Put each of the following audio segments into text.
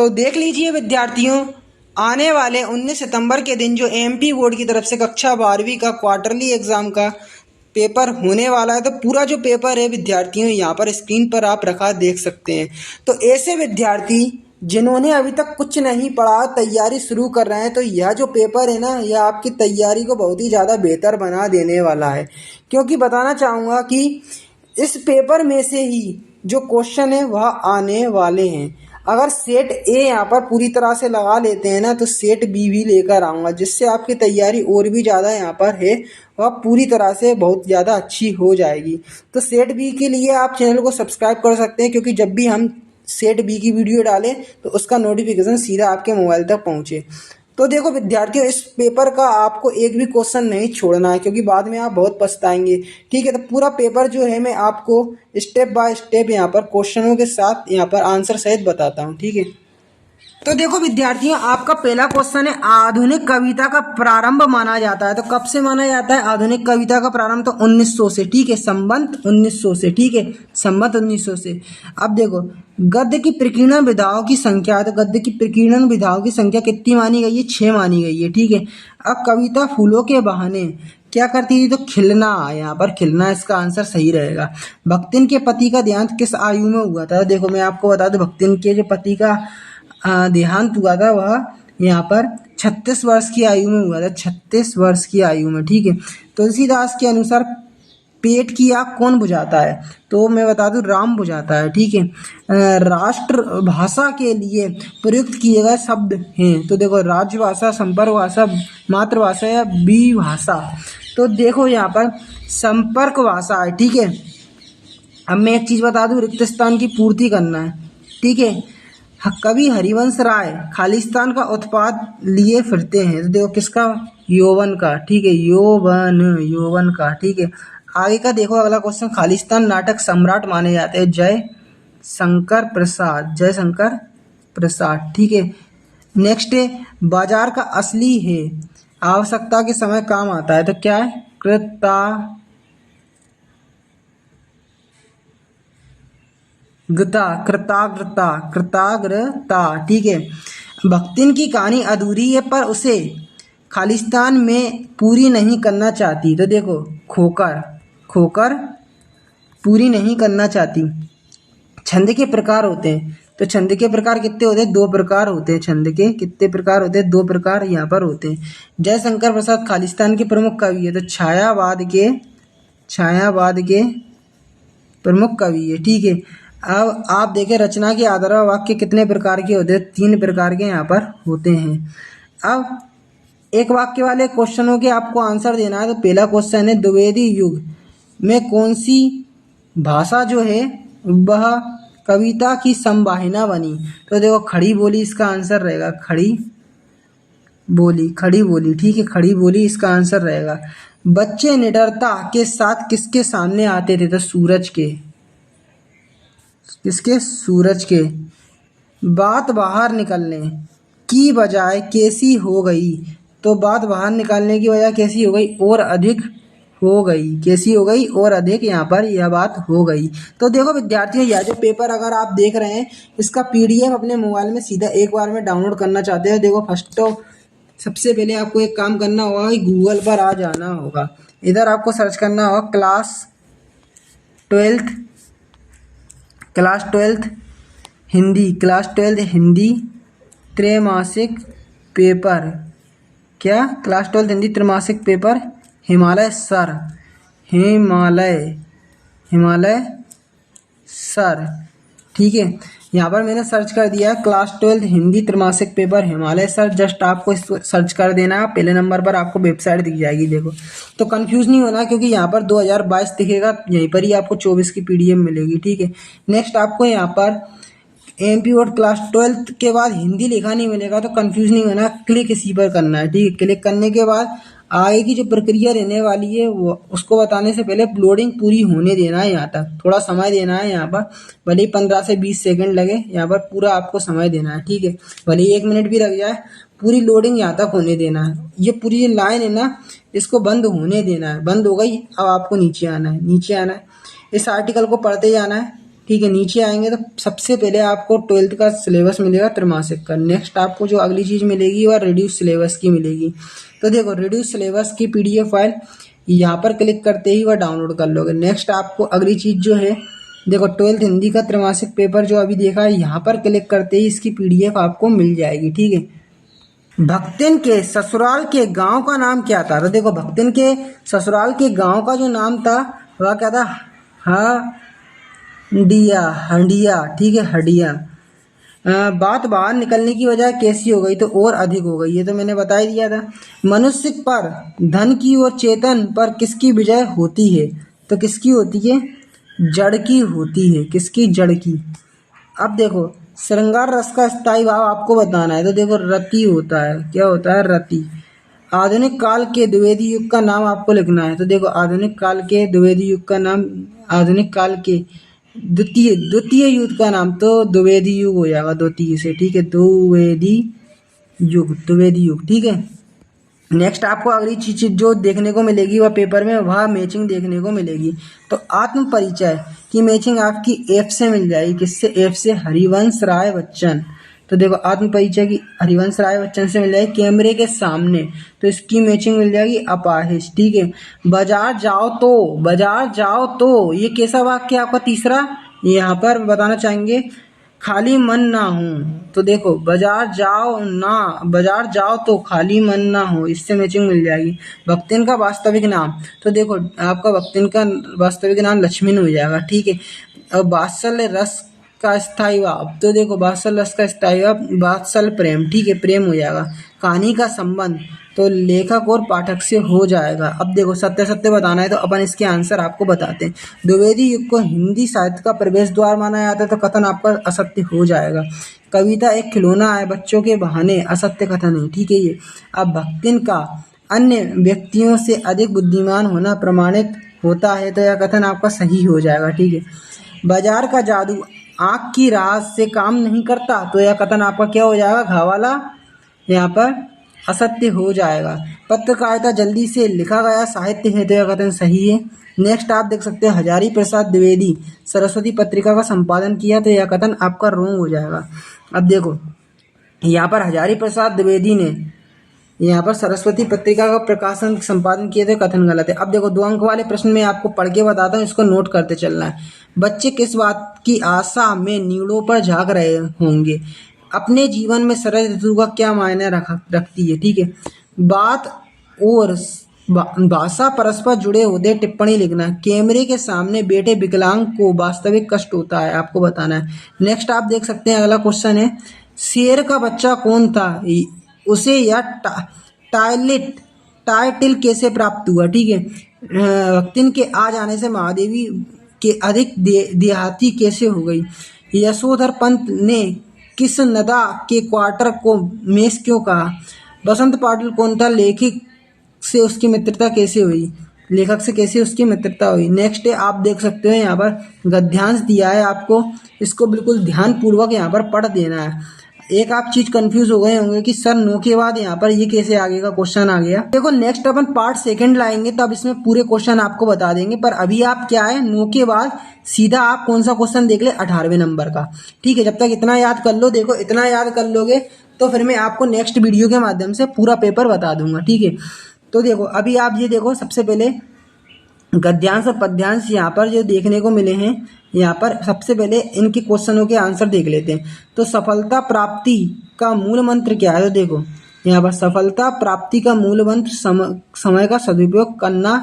तो देख लीजिए विद्यार्थियों, आने वाले 19 सितंबर के दिन जो एमपी बोर्ड की तरफ से कक्षा 12वीं का क्वार्टरली एग्ज़ाम का पेपर होने वाला है। तो पूरा जो पेपर है विद्यार्थियों, यहाँ पर स्क्रीन पर आप रखा देख सकते हैं। तो ऐसे विद्यार्थी जिन्होंने अभी तक कुछ नहीं पढ़ा, तैयारी शुरू कर रहे हैं, तो यह जो पेपर है ना, यह आपकी तैयारी को बहुत ही ज़्यादा बेहतर बना देने वाला है। क्योंकि बताना चाहूँगा कि इस पेपर में से ही जो क्वेश्चन है वह आने वाले हैं। अगर सेट ए यहाँ पर पूरी तरह से लगा लेते हैं ना, तो सेट बी भी लेकर आऊँगा, जिससे आपकी तैयारी और भी ज़्यादा यहाँ पर है वह पूरी तरह से बहुत ज़्यादा अच्छी हो जाएगी। तो सेट बी के लिए आप चैनल को सब्सक्राइब कर सकते हैं, क्योंकि जब भी हम सेट बी की वीडियो डालें तो उसका नोटिफिकेशन सीधा आपके मोबाइल तक पहुँचे। तो देखो विद्यार्थियों, इस पेपर का आपको एक भी क्वेश्चन नहीं छोड़ना है, क्योंकि बाद में आप बहुत पछताएंगे। ठीक है, तो पूरा पेपर जो है मैं आपको स्टेप बाय स्टेप यहाँ पर क्वेश्चनों के साथ यहाँ पर आंसर सहित बताता हूँ। ठीक है, तो देखो विद्यार्थियों, आपका पहला क्वेश्चन है, आधुनिक कविता का प्रारंभ माना जाता है। तो कब से माना जाता है आधुनिक कविता का प्रारंभ? तो 1900 से। ठीक है, संबंध 1900 से। ठीक है, संबंध 1900 से। अब देखो, गद्य की प्रकीर्णन विधाओं की संख्या है। तो गद्य की प्रकीर्णन विधाओं की संख्या कितनी मानी गई है? 6 मानी गई है। ठीक है, अब कविता फूलों के बहाने क्या करती थी? तो खिलना, यहाँ पर खिलना इसका आंसर सही रहेगा। भक्तिन के पति का देहांत किस आयु में हुआ था? देखो मैं आपको बता दूं, भक्तिन के जो पति का देहांत हुआ था वह यहाँ पर 36 वर्ष की आयु में हुआ था। 36 वर्ष की आयु में। ठीक है, तुलसीदास के अनुसार पेट की आग कौन बुझाता है? तो मैं बता दूं, राम बुझाता है। ठीक है, राष्ट्र भाषा के लिए प्रयुक्त किए गए शब्द हैं। तो देखो, राजभाषा, संपर्क भाषा, मातृभाषा या विभाषा। तो देखो यहाँ पर संपर्क भाषा है। ठीक है, अब मैं एक चीज़ बता दूं, रिक्त स्थान की पूर्ति करना है। ठीक है, कवि हरिवंश राय खालिस्तान का उत्पाद लिए फिरते हैं। तो देखो किसका? यौवन का। ठीक है, यौवन का। ठीक है, आगे का देखो अगला क्वेश्चन, खालिस्तान नाटक सम्राट माने जाते हैं जय शंकर प्रसाद। जय शंकर प्रसाद। ठीक है, नेक्स्ट है, बाजार का असली है आवश्यकता के समय काम आता है। तो क्या है? कृताग्रता। ठीक है, भक्तिन की कहानी अधूरी है पर उसे खालिस्तान में पूरी नहीं करना चाहती। तो देखो, खोकर पूरी नहीं करना चाहती। छंद के प्रकार होते हैं। तो छंद के प्रकार कितने होते हैं? 2 प्रकार होते हैं। छंद के कितने प्रकार होते हैं? 2 प्रकार यहाँ पर होते हैं। जयशंकर प्रसाद खालिस्तान के प्रमुख कवि है। तो छायावाद के प्रमुख कवि है। ठीक है, अब आप देखें, रचना के आधार पर वाक्य कितने प्रकार के होते हैं? 3 प्रकार के यहाँ पर होते हैं। अब एक वाक्य वाले क्वेश्चनों के आपको आंसर देना है। तो पहला क्वेश्चन है, द्विवेदी युग में कौन सी भाषा जो है वह कविता की संवाहिना बनी? तो देखो, खड़ी बोली इसका आंसर रहेगा। खड़ी बोली। ठीक है, खड़ी बोली इसका आंसर रहेगा। बच्चे निडरता के साथ किसके सामने आते थे? तो सूरज के। किसके? सूरज के। बात बाहर निकलने की बजाय कैसी हो गई? तो बात बाहर निकालने की वजह कैसी हो गई? और अधिक हो गई। कैसी हो गई? और अधिक यहाँ पर यह बात हो गई। तो देखो विद्यार्थियों, यह जो पेपर अगर आप देख रहे हैं, इसका पीडीएफ अपने मोबाइल में सीधा एक बार में डाउनलोड करना चाहते हैं। देखो, फर्स्ट तो सबसे पहले आपको एक काम करना होगा कि गूगल पर आ जाना होगा। इधर आपको सर्च करना होगा क्लास ट्वेल्थ हिंदी त्रैमासिक पेपर। क्या? क्लास 12 हिंदी त्रैमासिक पेपर हिमालय सर। ठीक है, यहाँ पर मैंने सर्च कर दिया क्लास 12 हिंदी त्रैमासिक पेपर हिमालय सर। जस्ट आपको सर्च कर देना है, पहले नंबर पर आपको वेबसाइट दिख जाएगी। देखो, तो कंफ्यूज नहीं होना, क्योंकि यहाँ पर 2022 दिखेगा, यहीं पर ही आपको 24 की पीडीएफ मिलेगी। ठीक है, नेक्स्ट आपको यहाँ पर एमपी बोर्ड क्लास 12 के बाद हिंदी लिखा नहीं मिलेगा, तो कंफ्यूज नहीं होना, क्लिक इसी पर करना है। ठीक है, क्लिक करने के बाद आगे की जो प्रक्रिया रहने वाली है वो उसको बताने से पहले लोडिंग पूरी होने देना है। यहाँ तक थोड़ा समय देना है। यहाँ पर भले ही 15 से 20 सेकंड लगे, यहाँ पर पूरा आपको समय देना है। ठीक है, भले ही 1 मिनट भी लग जाए, पूरी लोडिंग यहाँ तक होने देना है। ये पूरी लाइन है ना, इसको बंद होने देना है। बंद हो गई, अब आपको नीचे आना है। इस आर्टिकल को पढ़ते जाना है। ठीक है। नीचे आएंगे तो सबसे पहले आपको 12th का सिलेबस मिलेगा त्रैमासिक का। नेक्स्ट आपको जो अगली चीज़ मिलेगी वह रिड्यूस सिलेबस की मिलेगी। तो देखो रिड्यूस सिलेबस की PDF फाइल यहाँ पर क्लिक करते ही वह डाउनलोड कर लोगे। नेक्स्ट आपको अगली चीज़ जो है देखो 12th हिंदी का त्रैमासिक पेपर जो अभी देखा है यहाँ पर क्लिक करते ही इसकी PDF आपको मिल जाएगी। ठीक है। भक्तिन के ससुराल के गांव का नाम क्या था? तो देखो भक्तिन के ससुराल के गांव का जो नाम था वह क्या था? हंडिया, हंडिया। ठीक है, हंडिया। बात बाहर निकलने की वजह कैसी हो गई? तो और अधिक हो गई, ये तो मैंने बता ही दिया था। मनुष्य पर धन की और चेतन पर किसकी विजय होती है? तो किसकी होती है? जड़ की होती है। किसकी? जड़ की। अब देखो श्रृंगार रस का स्थायी भाव आपको बताना है। तो देखो रति होता है। क्या होता है? रति। आधुनिक काल के द्विवेदी युग का नाम आपको लिखना है। तो देखो आधुनिक काल के द्विवेदी युग का नाम, आधुनिक काल के द्वितीय द्वितीय युग का नाम तो द्विवेदी युग हो जाएगा, द्वितीय से। ठीक है, द्विवेदी युग, द्विवेदी युग। ठीक है। नेक्स्ट आपको अगली चीज जो देखने को मिलेगी वह पेपर में वह मैचिंग देखने को मिलेगी। तो आत्म परिचय की मैचिंग आपकी F से मिल जाएगी। किससे? F से, हरिवंश राय बच्चन। तो देखो आत्म परिचय की हरिवंश राय बच्चन से मिल जाएगी। कैमरे के सामने तो इसकी मैचिंग मिल जाएगी अपाहिज। ठीक है। बाजार जाओ तो, बाजार जाओ तो ये कैसा वाक्य है आपका? तीसरा यहाँ पर बताना चाहेंगे, खाली मन ना हो। तो देखो बाजार जाओ ना, बाजार जाओ तो खाली मन ना हो, इससे मैचिंग मिल जाएगी। भक्तिन का वास्तविक नाम, तो देखो आपका भक्तिन का वास्तविक नाम लक्ष्मण हो जाएगा। ठीक है। अब वात्सल्य रस का स्थायी भाव, तो देखो वात्सल्य रस का स्थायी भाव वात्सल्य प्रेम। ठीक है, प्रेम हो जाएगा। कहानी का संबंध तो लेखक और पाठक से हो जाएगा। अब देखो सत्य सत्य बताना है तो अपन इसके आंसर आपको बताते हैं। द्विवेदी युग को हिंदी साहित्य का प्रवेश द्वार माना जाता है, तो कथन आपका असत्य हो जाएगा। कविता एक खिलौना है बच्चों के बहाने, असत्य कथन है। ठीक है ये। अब भक्तिन का अन्य व्यक्तियों से अधिक बुद्धिमान होना प्रमाणित होता है, तो यह कथन आपका सही हो जाएगा। ठीक है। बाजार का जादू आँख की राह से काम नहीं करता, तो यह कथन आपका क्या हो जाएगा? घ वाला यहाँ पर असत्य हो जाएगा। पत्रकारिता जल्दी से लिखा गया साहित्य है, तो यह कथन सही है। नेक्स्ट आप देख सकते हैं हजारी प्रसाद द्विवेदी सरस्वती पत्रिका का संपादन किया, तो यह कथन आपका रॉन्ग हो जाएगा। अब देखो यहाँ पर हजारी प्रसाद द्विवेदी ने यहाँ पर सरस्वती पत्रिका का प्रकाशन संपादन किए थे, कथन गलत है। अब देखो 2 अंक वाले प्रश्न में आपको पढ़ के बताता हूँ, इसको नोट करते चलना है। बच्चे किस बात की आशा में नीड़ों पर झांक रहे होंगे? अपने जीवन में शरद ऋतु का क्या मायने रखती है? ठीक है। बात और भाषा परस्पर जुड़े होते टिप्पणी लिखना है। कैमरे के सामने बैठे विकलांग को वास्तविक कष्ट होता है, आपको बताना है। नेक्स्ट आप देख सकते हैं अगला क्वेश्चन है, शेर का बच्चा कौन था? उसे यह टाइटल कैसे प्राप्त हुआ? ठीक है। भक्तिन के आ जाने से महादेवी के अधिक देहाती कैसे हो गई? यशोधर पंत ने किस नदा के क्वार्टर को मेस क्यों कहा? बसंत पाटिल कौन था? लेखक से उसकी मित्रता कैसे हुई? लेखक से कैसे उसकी मित्रता हुई? नेक्स्ट है आप देख सकते हो यहाँ पर गद्यांश दिया है आपको, इसको बिल्कुल ध्यान पूर्वक यहाँ पर पढ़ देना है। एक आप चीज कंफ्यूज हो गए होंगे कि सर नो के बाद यहाँ पर ये कैसे आगे का क्वेश्चन आ गया। देखो नेक्स्ट अपन पार्ट 2 लाएंगे तब इसमें पूरे क्वेश्चन आपको बता देंगे, पर अभी आप क्या है नो के बाद सीधा आप कौन सा क्वेश्चन देख ले 18वें नंबर का। ठीक है, जब तक इतना याद कर लो, देखो इतना याद कर लोगे तो फिर मैं आपको नेक्स्ट वीडियो के माध्यम से पूरा पेपर बता दूंगा। ठीक है, तो देखो अभी आप ये देखो सबसे पहले गद्यांश और पद्यांश यहाँ पर जो देखने को मिले हैं, यहाँ पर सबसे पहले इनके क्वेश्चनों के आंसर देख लेते हैं। तो सफलता प्राप्ति का मूल मंत्र क्या है? तो देखो यहाँ पर सफलता प्राप्ति का मूल मंत्र समय का सदुपयोग करना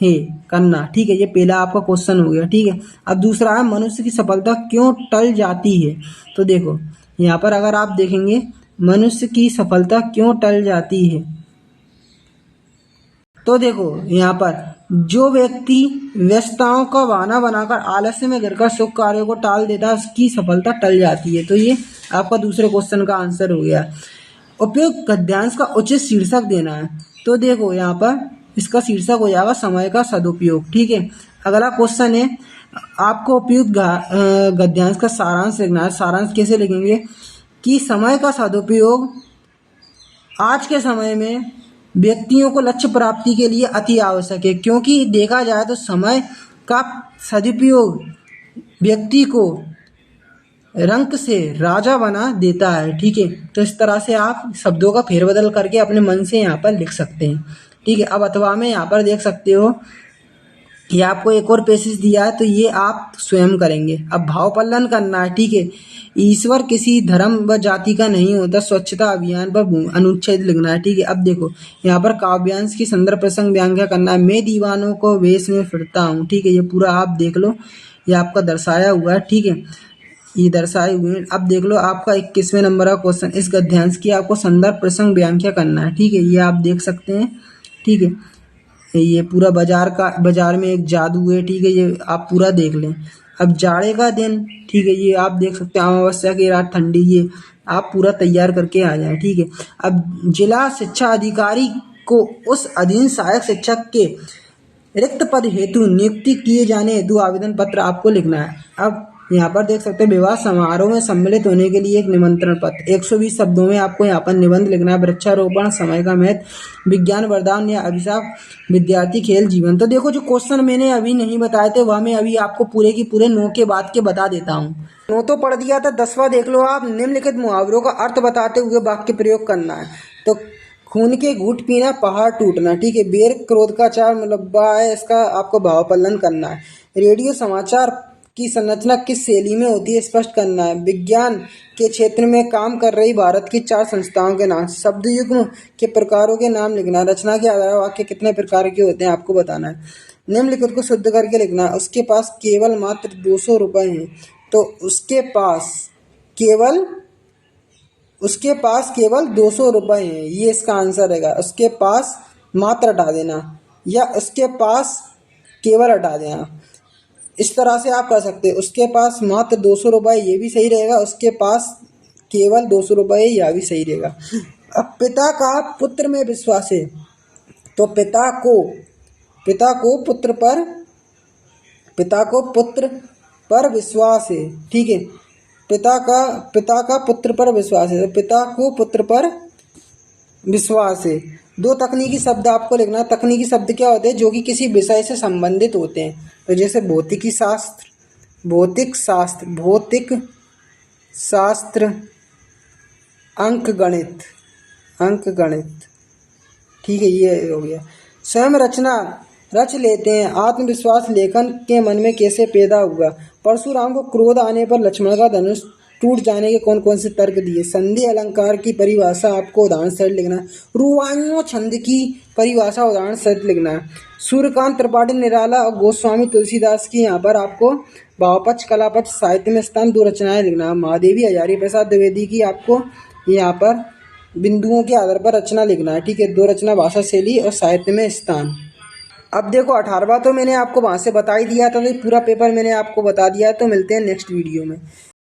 है, करना। ठीक है, ये पहला आपका क्वेश्चन हो गया। ठीक है, अब दूसरा है मनुष्य की सफलता क्यों टल जाती है? तो देखो यहाँ पर अगर आप देखेंगे मनुष्य की सफलता क्यों टल जाती है, तो देखो यहाँ पर जो व्यक्ति व्यस्तताओं का बहाना बनाकर आलस्य में गिरकर शुभ कार्यों को टाल देता है उसकी सफलता टल जाती है। तो ये आपका दूसरे क्वेश्चन का आंसर हो गया। उपयुक्त गद्यांश का उचित शीर्षक देना है, तो देखो यहाँ पर इसका शीर्षक हो जाएगा समय का सदुपयोग। ठीक है, अगला क्वेश्चन है आपको उपयुक्त गद्यांश का सारांश लिखना है। सारांश कैसे लिखेंगे कि समय का सदुपयोग आज के समय में व्यक्तियों को लक्ष्य प्राप्ति के लिए अति आवश्यक है, क्योंकि देखा जाए तो समय का सदुपयोग व्यक्ति को रंक से राजा बना देता है। ठीक है, तो इस तरह से आप शब्दों का फेरबदल करके अपने मन से यहाँ पर लिख सकते हैं। ठीक है, अब अथवा में यहाँ पर देख सकते हो ये आपको एक और पेशिश दिया है, तो ये आप स्वयं करेंगे। अब भावपल्लन करना है। ठीक है, ईश्वर किसी धर्म व जाति का नहीं होता, स्वच्छता अभियान पर अनुच्छेद लिखना है। ठीक है, अब देखो यहाँ पर काव्यांश की संदर्भ प्रसंग व्याख्या करना है। मैं दीवानों को वेश में फिरता हूँ। ठीक है, ये पूरा आप देख लो, ये आपका दर्शाया हुआ है। ठीक है, ये दर्शाए हुए हैं। अब देख लो आपका 21वें नंबर का क्वेश्चन, इस गद्यांश की आपको संदर्भ प्रसंग व्याख्या करना है। ठीक है, ये आप देख सकते हैं। ठीक है, ये पूरा बाजार में एक जादू है। ठीक है, ये आप पूरा देख लें। अब जाड़े का दिन, ठीक है, ये आप देख सकते हैं। अमावस्या की रात ठंडी, ये आप पूरा तैयार करके आ जाए। ठीक है, अब जिला शिक्षा अधिकारी को उस अधीन सहायक शिक्षक के रिक्त पद हेतु नियुक्ति किए जाने हेतु आवेदन पत्र आपको लिखना है। अब यहाँ पर देख सकते हैं विवाह समारोह में सम्मिलित होने के लिए एक निमंत्रण पत्र, 120 शब्दों में आपको यहाँ पर निबंध लिखना है। वृक्षारोपण, समय का महत्व, विज्ञान वरदान या अभिशाप, विद्यार्थी खेल जीवन। तो देखो जो क्वेश्चन मैंने अभी नहीं बताए थे वह मैं अभी आपको पूरे की पूरे 9 के बाद के बता देता हूँ। 9 तो पढ़ दिया था, 10वां देख लो आप। निम्नलिखित मुहावरों का अर्थ बताते हुए वाक्य प्रयोग करना है। तो खून के घूंट पीना, पहाड़ टूटना। ठीक है, बेर क्रोध का चार मुरब्बा है, इसका आपको भावापल्लन करना है। रेडियो समाचार की संरचना किस शैली में होती है, स्पष्ट करना है। विज्ञान के क्षेत्र में काम कर रही भारत की 4 संस्थाओं के नाम। शब्द युग्म के प्रकारों के नाम लिखना है। रचना के आधार वाक्य कितने प्रकार के होते हैं आपको बताना है। निम्नलिखित को शुद्ध करके लिखना है। उसके पास केवल मात्र 200 रुपये हैं, तो उसके पास केवल 200 रुपये हैं, ये इसका आंसर रहेगा। उसके पास मात्र हटा देना या उसके पास केवल हटा देना, इस तरह से आप कर सकते हैं। उसके पास मात्र 200 रुपये, ये भी सही रहेगा। उसके पास केवल 200 रुपये, यह भी सही रहेगा। अब पिता का पुत्र में विश्वास है, तो पिता को पुत्र पर विश्वास है। ठीक है, पिता का पुत्र पर विश्वास है, तो पिता को पुत्र पर विश्वास है। 2 तकनीकी शब्द आपको लिखना है। तकनीकी शब्द क्या होते हैं, जो कि किसी विषय से संबंधित होते हैं। तो जैसे भौतिक शास्त्र, अंकगणित। ठीक है, ये हो गया। स्वयं रचना रच लेते हैं। आत्मविश्वास लेखन के मन में कैसे पैदा हुआ। परशुराम को क्रोध आने पर लक्ष्मण का धनुष टूट जाने के कौन कौन से तर्क दिए। संधि अलंकार की परिभाषा आपको उदाहरण सहित लिखना है। रुवाइयों छंद की परिभाषा उदाहरण सहित लिखना है। सूर्यकांत त्रिपाठी निराला और गोस्वामी तुलसीदास की यहाँ पर आपको भावपक्ष, कलापक्ष, साहित्य में स्थान 2 रचनाएं लिखना है। महादेवी हजारी प्रसाद द्विवेदी की आपको यहाँ पर बिंदुओं के आधार पर रचना लिखना है। ठीक है, 2 रचना भाषा शैली और साहित्य में स्थान। अब देखो 18वां तो मैंने आपको वहाँ से बता ही दिया था, तो पूरा पेपर मैंने आपको बता दिया है। तो मिलते हैं नेक्स्ट वीडियो में।